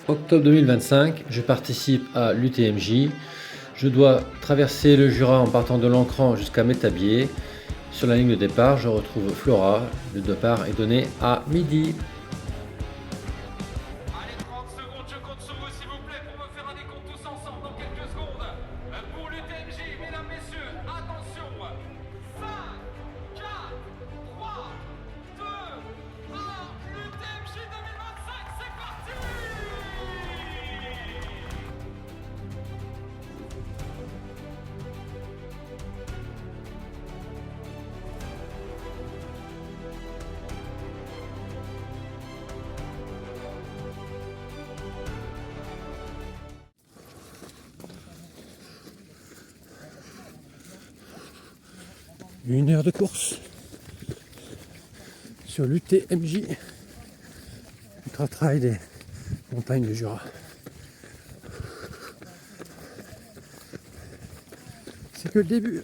Octobre 2025, je participe à l'UTMJ. Je dois traverser le Jura en partant de l'Ancran jusqu'à Métabier. Sur la ligne de départ, je retrouve Flora. Le départ est donné à midi. Allez, 30 secondes, je compte sur vous s'il vous plaît pour me faire un décompte tous ensemble dans quelques secondes. Pour l'UTMJ, mesdames, messieurs, attention. 5, 4, 3, 2, 1, l'UTMJ 2025, c'est parti. Une heure de course sur l'UTMJ, Ultra Trail des montagnes du Jura. C'est que le début.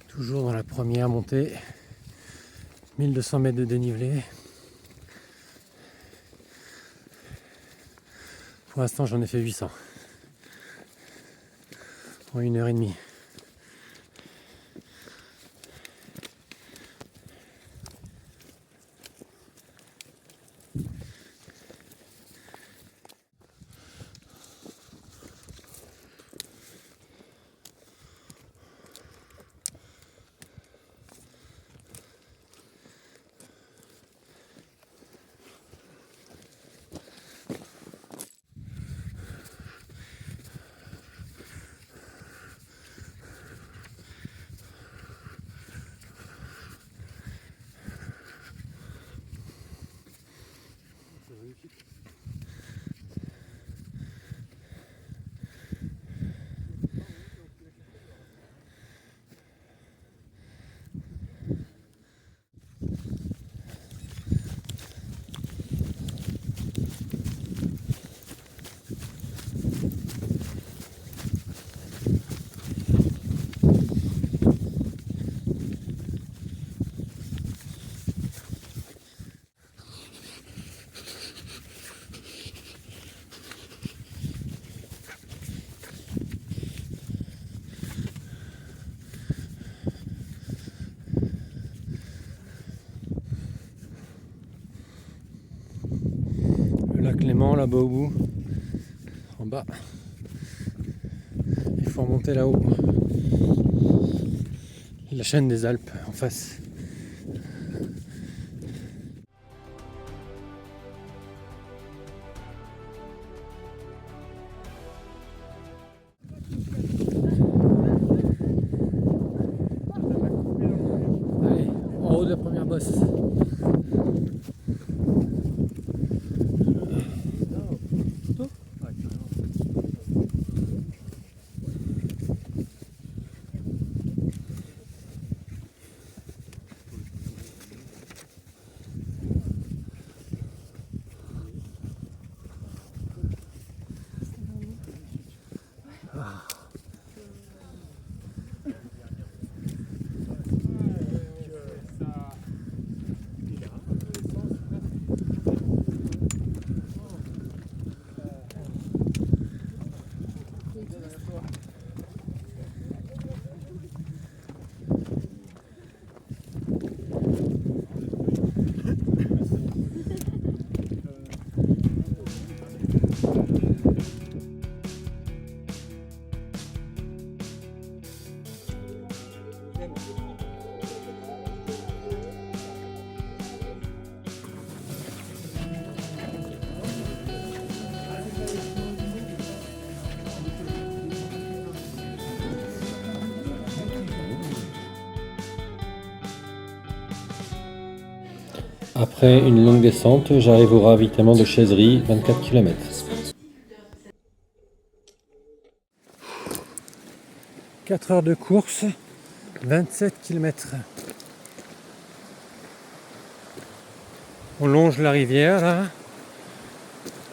Toujours dans la première montée, 1200 mètres de dénivelé. Pour l'instant, j'en ai fait 800 en 1h30. Le lac Léman là-bas au bout, en bas. Il faut remonter là-haut. La chaîne des Alpes en face. Allez, en haut de la première bosse. Après une longue descente, j'arrive au ravitaillement de Chaiserie, 24 km. 4 heures de course, 27 km. On longe la rivière là.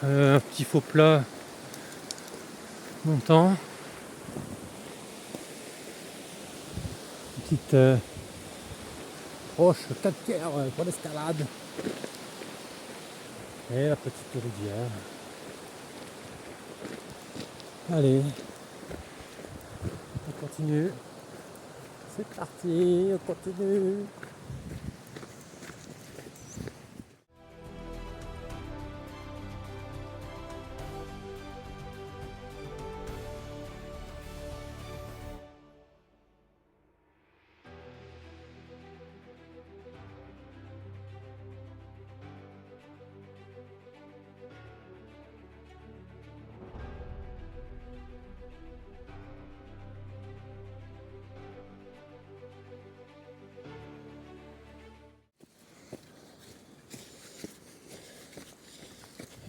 Un petit faux plat montant. Petite roche calcaire pour l'escalade. Et la petite rivière. Allez, on continue. C'est parti, on continue.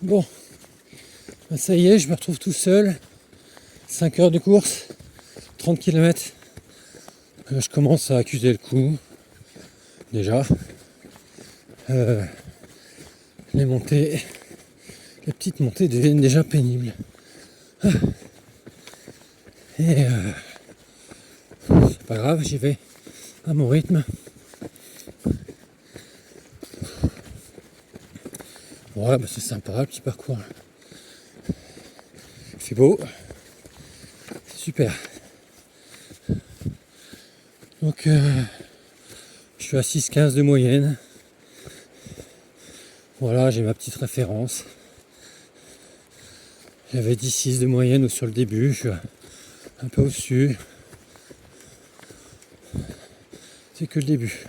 Bon, ben ça y est, je me retrouve tout seul. 5 heures de course, 30 km. Je commence à accuser le coup. Déjà. Les montées, les petites montées deviennent déjà pénibles. Et c'est pas grave, j'y vais à mon rythme. Voilà, bah c'est sympa le petit parcours. Il fait beau. C'est super. Donc je suis à 6,15 de moyenne. Voilà, j'ai ma petite référence. J'avais 10,6 de moyenne sur le début, je suis un peu au-dessus. C'est que le début.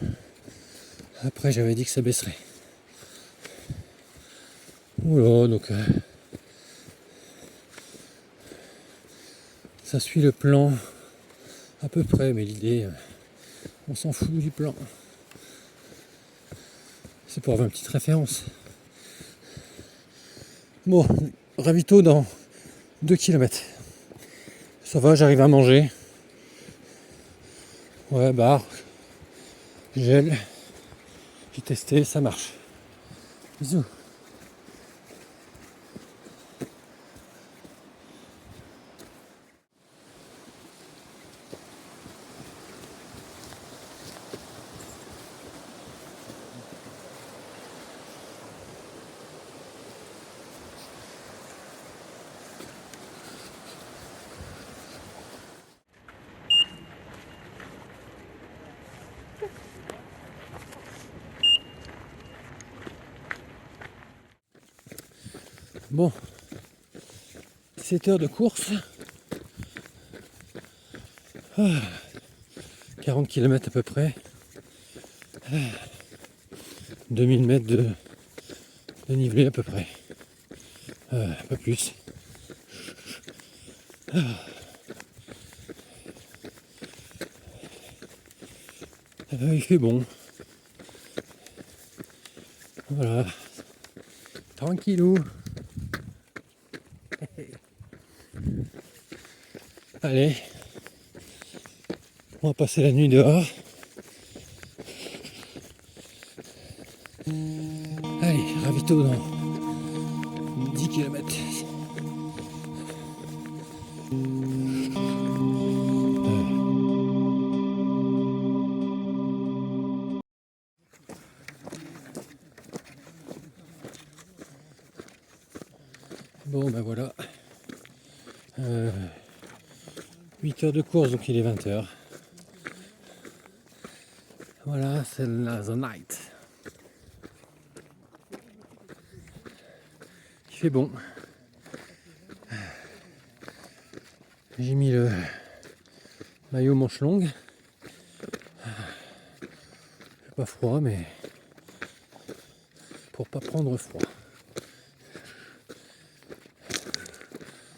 Après j'avais dit que ça baisserait. Oula, donc ça suit le plan à peu près, mais l'idée, on s'en fout du plan. C'est pour avoir une petite référence. Bon, ravito dans 2 km. Ça va, j'arrive à manger. Ouais, barre, gel. J'ai testé, ça marche. Bisous. Bon, 7 heures de course, 40 km à peu près, 2000 mètres de dénivelé à peu près, un peu plus. Il fait bon, voilà, tranquillou. Allez, on va passer la nuit dehors. Allez, ravito dans 10 km. Bon ben voilà. 8 heures de course, donc il est 20 heures. Voilà, c'est la The Night. Il fait bon. J'ai mis le maillot manche longue. Pas froid, mais pour pas prendre froid.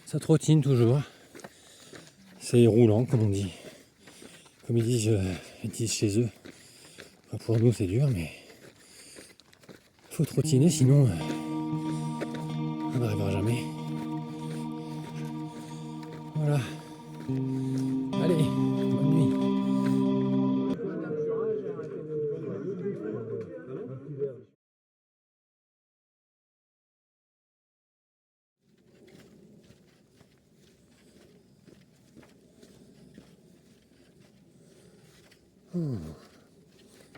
Ça trottine toujours. C'est roulant, comme on dit. Comme ils disent chez eux. Enfin, pour nous, c'est dur, mais il faut trottiner, sinon on n'arrivera jamais. Voilà. Allez.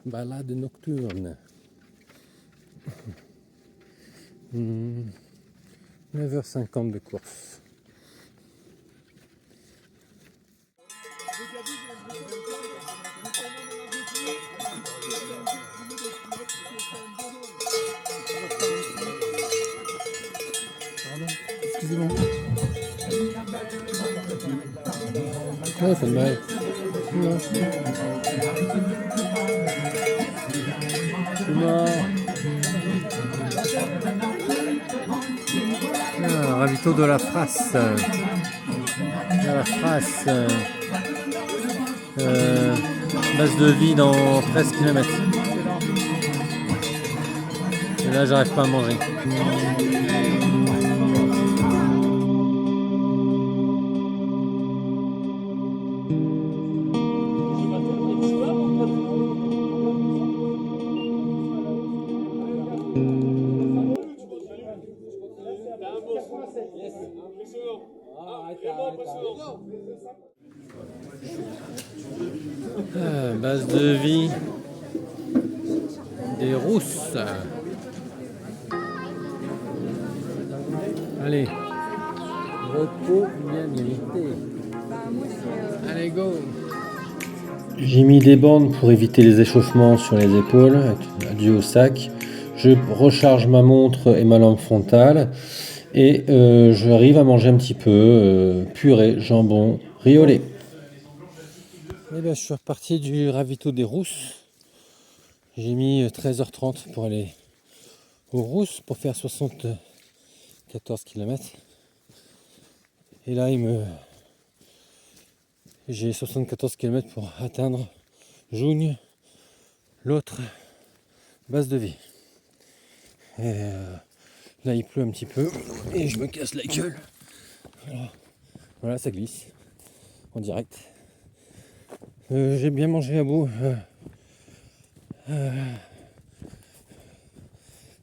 Balade nocturne. 9h50 de course. Excusez-moi. Ouais, pas de mal. Non. Je suis mort. Ah, ravito de la Frasse. De la Frasse. Base de vie dans 13 km. Et là, j'arrive pas à manger. Base de vie des rousses. Allez, repos bien limité. Allez, go. J'ai mis des bandes pour éviter les échauffements sur les épaules, dû au sac. Je recharge ma montre et ma lampe frontale. Et j'arrive à manger un petit peu purée, jambon, riz au lait. Et ben, je suis reparti du ravito des rousses. J'ai mis 13h30 pour aller aux rousses pour faire 74 km. Et là, j'ai 74 km pour atteindre Jougne, l'autre base de vie. Et là, il pleut un petit peu et je me casse la gueule. Voilà, ça glisse en direct. J'ai bien mangé à bout.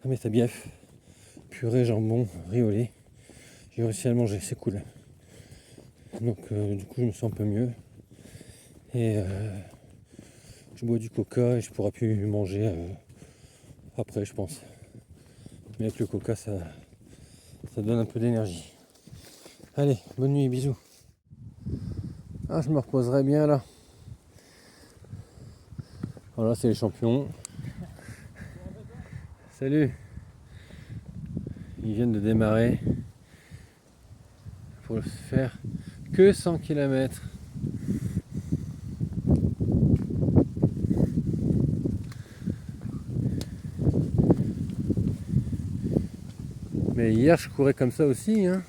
Métabief, purée, jambon, riz au lait. J'ai réussi à le manger, c'est cool. Donc du coup, je me sens un peu mieux. Et je bois du coca et je pourrai plus manger après, je pense. Mais avec le coca, ça donne un peu d'énergie. Allez, bonne nuit, bisous. Ah, je me reposerai bien là. Voilà, c'est les champions. Salut. Ils viennent de démarrer pour faire que 100 km. Mais hier, je courais comme ça aussi, hein.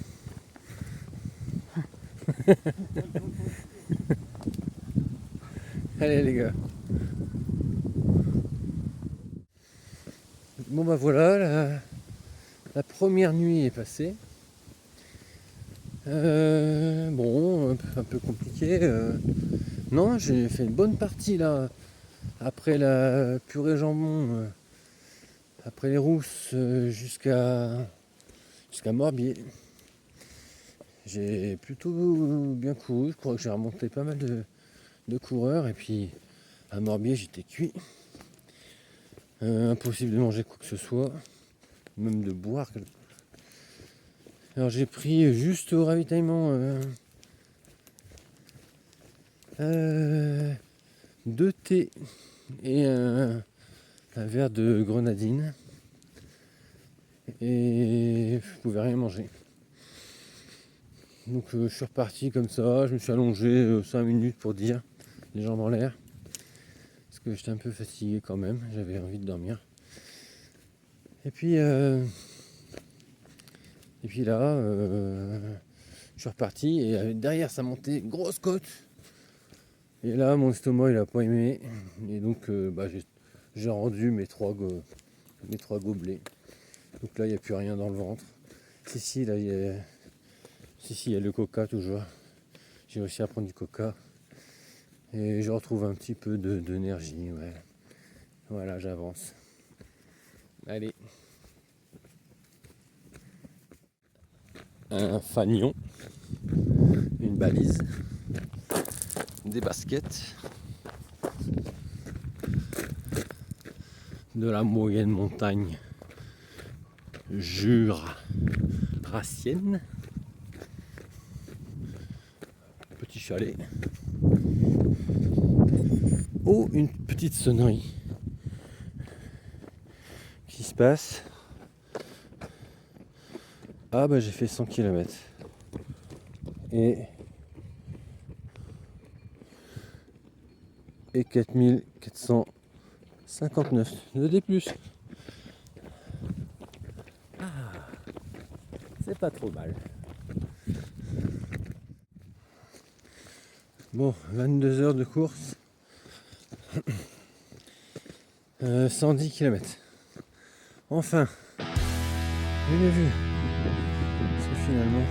Allez les gars. Bon bah voilà, la première nuit est passée. Bon, un peu compliqué. Non, j'ai fait une bonne partie là. Après la purée jambon, après les rousses, jusqu'à Morbier. J'ai plutôt bien couru. Je crois que j'ai remonté pas mal de coureurs. Et puis à Morbier, j'étais cuit. Impossible de manger quoi que ce soit, même de boire. Alors j'ai pris juste au ravitaillement 2 thés et un verre de grenadine. Et je pouvais rien manger. Donc je suis reparti comme ça, je me suis allongé 5 minutes pour dire, les jambes en l'air. Parce que j'étais un peu fatigué quand même, j'avais envie de dormir. Et puis là, je suis reparti et derrière ça montait grosse côte. Et là, mon estomac il a pas aimé. Et donc j'ai rendu mes 3 gobelets. Donc là, il n'y a plus rien dans le ventre. Si, là, il y a le coca toujours. J'ai réussi à prendre du coca. Et je retrouve un petit peu d'énergie, ouais. Voilà, j'avance. Allez. Un fanion. Une balise. Des baskets. de la moyenne montagne jurassienne. Petit chalet. Oh, une petite sonnerie qui se passe. Ah bah j'ai fait 100 km et 4459 de D+. Ah, c'est pas trop mal. Bon, 22 heures de course, 110 km. Enfin, une vue. Parce que finalement,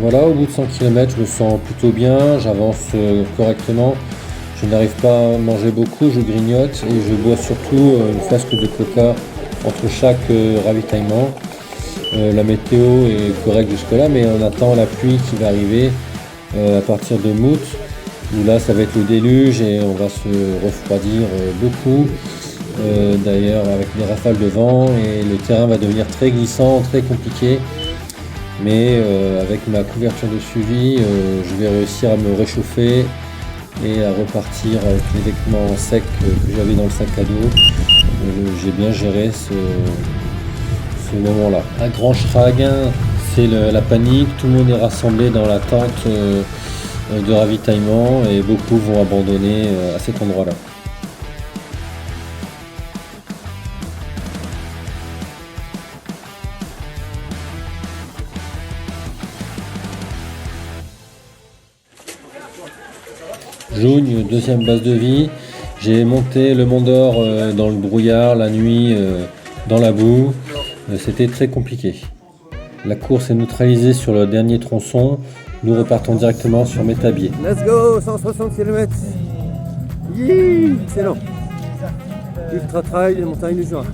voilà, au bout de 100 km, je me sens plutôt bien, j'avance correctement. Je n'arrive pas à manger beaucoup, je grignote et je bois surtout une flasque de coca entre chaque ravitaillement. La météo est correcte jusque-là, mais on attend la pluie qui va arriver à partir de mi-août, où là ça va être le déluge et on va se refroidir beaucoup. D'ailleurs avec des rafales de vent, et le terrain va devenir très glissant, très compliqué. Mais avec ma couverture de suivi, je vais réussir à me réchauffer et à repartir avec les vêtements secs que j'avais dans le sac à dos. J'ai bien géré ce moment-là. À Grand Schragen, c'est la panique, tout le monde est rassemblé dans la tente de ravitaillement et beaucoup vont abandonner à cet endroit-là. Jougne, deuxième base de vie. J'ai monté le Mont d'Or dans le brouillard la nuit, dans la boue. C'était très compliqué. La course est neutralisée sur le dernier tronçon. Nous repartons directement sur Métabier. Let's go, 160 km. Excellent. Ultra trail des montagnes du Jura.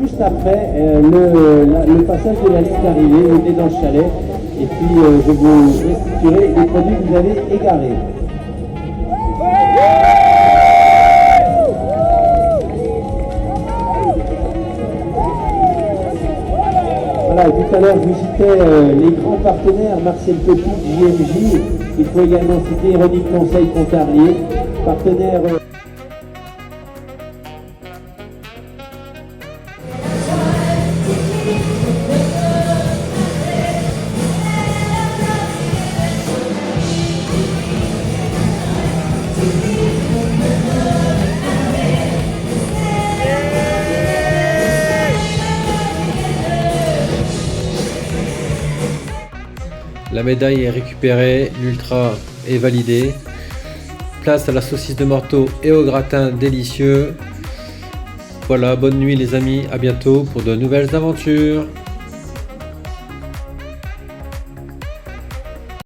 Juste après le passage de la ligne d'arrivée, vous venez dans le chalet et puis je vous restituerai les produits que vous avez égarés. Voilà, tout à l'heure je citais les grands partenaires, Marcel Petit, JMJ, il faut également citer René Conseil Pontarlier, partenaire... La médaille est récupérée, l'ultra est validé. Place à la saucisse de morteau et au gratin délicieux. Voilà, bonne nuit les amis, à bientôt pour de nouvelles aventures.